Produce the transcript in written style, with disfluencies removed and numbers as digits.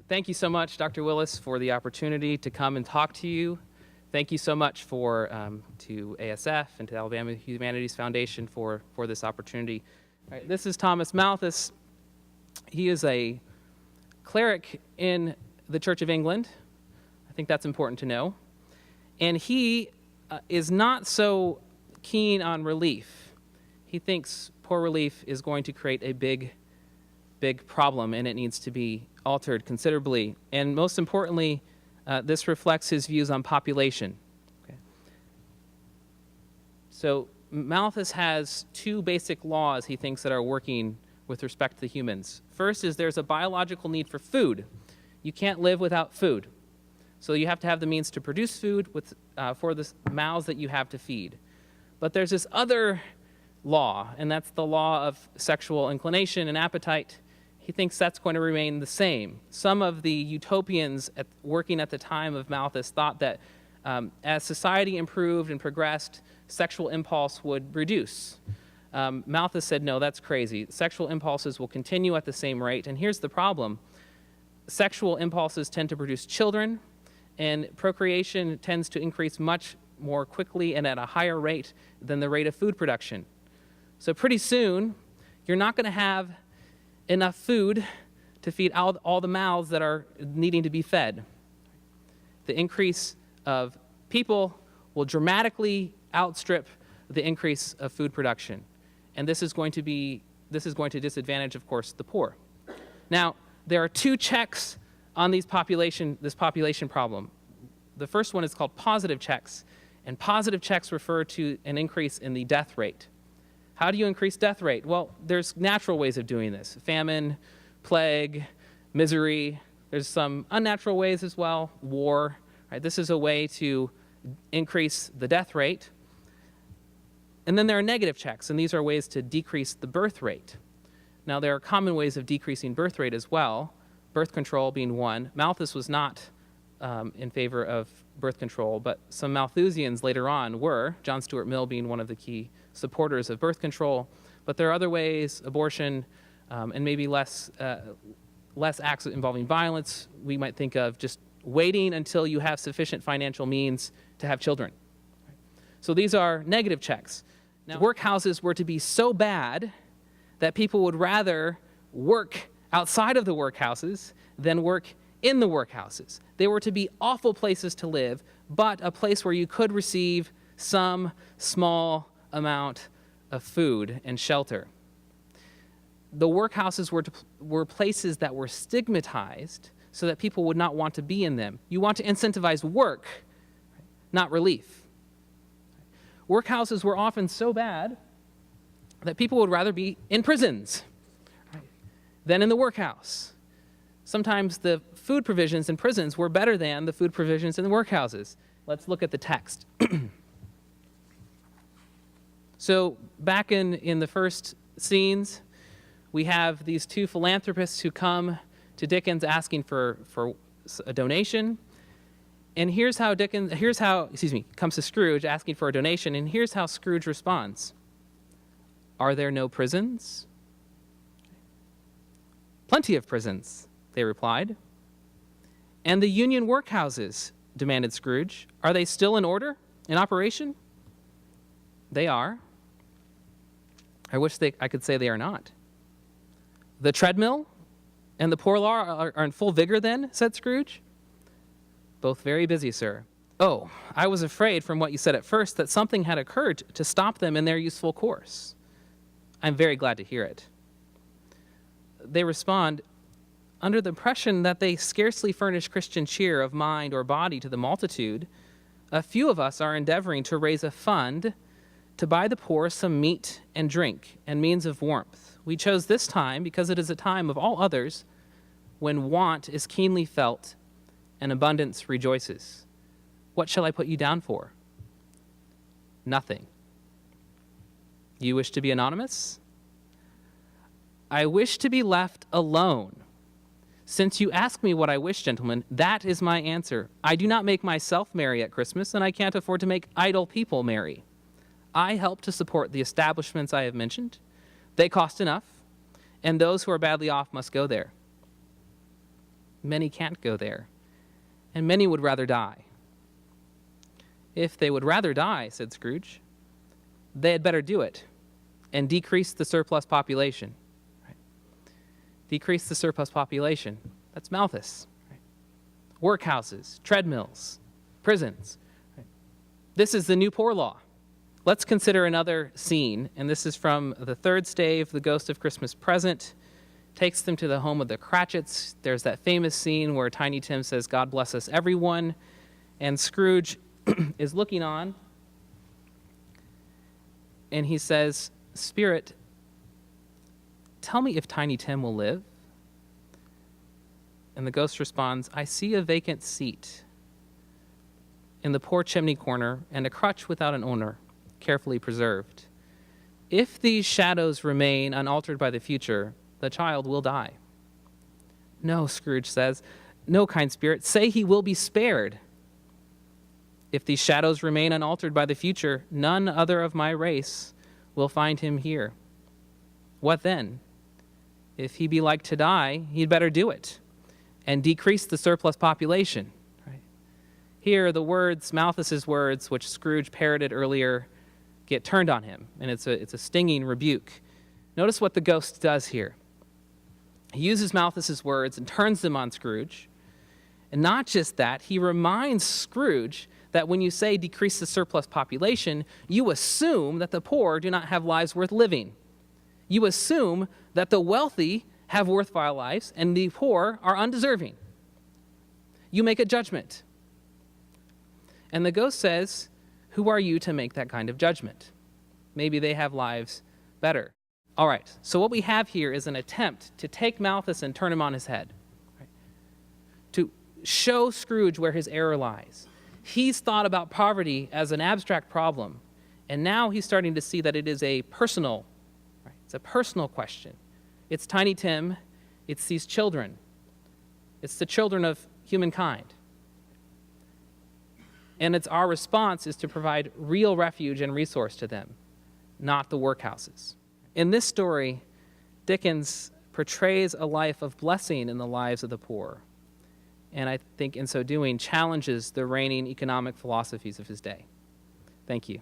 Thank you so much, Dr. Willis, for the opportunity to come and talk to you. Thank you so much to ASF and to the Alabama Humanities Foundation for this opportunity. All right, this is Thomas Malthus. He is a cleric in the Church of England. I think that's important to know. And he is not so keen on relief. He thinks poor relief is going to create a big problem, and it needs to be altered considerably. And most importantly, this reflects his views on population. Okay. So Malthus has two basic laws he thinks that are working with respect to humans. First is there's a biological need for food. You can't live without food. So you have to have the means to produce food for the mouths that you have to feed. But there's this other law, and that's the law of sexual inclination and appetite. He thinks that's going to remain the same. Some of the utopians working at the time of Malthus thought that as society improved and progressed, sexual impulse would reduce. Malthus said, no, that's crazy. Sexual impulses will continue at the same rate. And here's the problem. Sexual impulses tend to produce children, and procreation tends to increase much more quickly and at a higher rate than the rate of food production. So pretty soon, you're not going to have enough food to feed all the mouths that are needing to be fed. The increase of people will dramatically outstrip the increase of food production. And this is going to disadvantage, of course, the poor. Now, there are two checks on this population problem. The first one is called positive checks, and positive checks refer to an increase in the death rate. How do you increase death rate? Well, there's natural ways of doing this. Famine, plague, misery. There's some unnatural ways as well, war. Right? This is a way to increase the death rate. And then there are negative checks, and these are ways to decrease the birth rate. Now, there are common ways of decreasing birth rate as well, birth control being one. Malthus was not in favor of birth control, but some Malthusians later on were, John Stuart Mill being one of the key supporters of birth control. But there are other ways, abortion, and maybe less acts involving violence. We might think of just waiting until you have sufficient financial means to have children. So these are negative checks. Now, workhouses were to be so bad that people would rather work outside of the workhouses than work in the workhouses. They were to be awful places to live, but a place where you could receive some small amount of food and shelter. The workhouses were places that were stigmatized so that people would not want to be in them. You want to incentivize work, not relief. Workhouses were often so bad that people would rather be in prisons than in the workhouse. Sometimes the food provisions in prisons were better than the food provisions in the workhouses. Let's look at the text. So back in the first scenes, we have these two philanthropists who come to Dickens asking for a donation. And here's how comes to Scrooge asking for a donation, and here's how Scrooge responds. Are there no prisons? Plenty of prisons, they replied. And the union workhouses, demanded Scrooge. Are they still in order, in operation? They are. I wish I could say they are not. The treadmill and the poor law are in full vigor then, said Scrooge. Both very busy, sir. Oh, I was afraid from what you said at first that something had occurred to stop them in their useful course. I'm very glad to hear it. They respond, under the impression that they scarcely furnish Christian cheer of mind or body to the multitude, a few of us are endeavoring to raise a fund to buy the poor some meat and drink and means of warmth. We chose this time because it is a time of all others when want is keenly felt and abundance rejoices. What shall I put you down for? Nothing. You wish to be anonymous? I wish to be left alone. Since you ask me what I wish, gentlemen, that is my answer. I do not make myself merry at Christmas, and I can't afford to make idle people merry. I help to support the establishments I have mentioned. They cost enough, and those who are badly off must go there. Many can't go there, and many would rather die. If they would rather die, said Scrooge, they had better do it and decrease the surplus population. Right? Decrease the surplus population. That's Malthus. Right? Workhouses, treadmills, prisons. Right? This is the new poor law. Let's consider another scene, and this is from the third stave, The Ghost of Christmas Present. Takes them to the home of the Cratchits. There's that famous scene where Tiny Tim says, "God bless us, everyone." And Scrooge is looking on, and he says, "Spirit, tell me if Tiny Tim will live." And the ghost responds, "I see a vacant seat in the poor chimney corner and a crutch without an owner, carefully preserved. If these shadows remain unaltered by the future, the child will die." "No," Scrooge says. "No, kind spirit, say he will be spared." "If these shadows remain unaltered by the future, none other of my race will find him here." "What then? If he be like to die, he'd better do it and decrease the surplus population." Right? Here, the words, Malthus's words, which Scrooge parroted earlier, get turned on him, and it's a stinging rebuke. Notice what the ghost does here. He uses Malthus's words and turns them on Scrooge. And not just that, he reminds Scrooge that when you say decrease the surplus population, you assume that the poor do not have lives worth living. You assume that the wealthy have worthwhile lives and the poor are undeserving. You make a judgment. And the ghost says, who are you to make that kind of judgment? Maybe they have lives better. All right, so what we have here is an attempt to take Malthus and turn him on his head, right? To show Scrooge where his error lies. He's thought about poverty as an abstract problem, and now he's starting to see that it is a personal, right? It's a personal question. It's Tiny Tim, it's these children. It's the children of humankind. And it's our response is to provide real refuge and resource to them, not the workhouses. In this story, Dickens portrays a life of blessing in the lives of the poor, and I think in so doing challenges the reigning economic philosophies of his day. Thank you.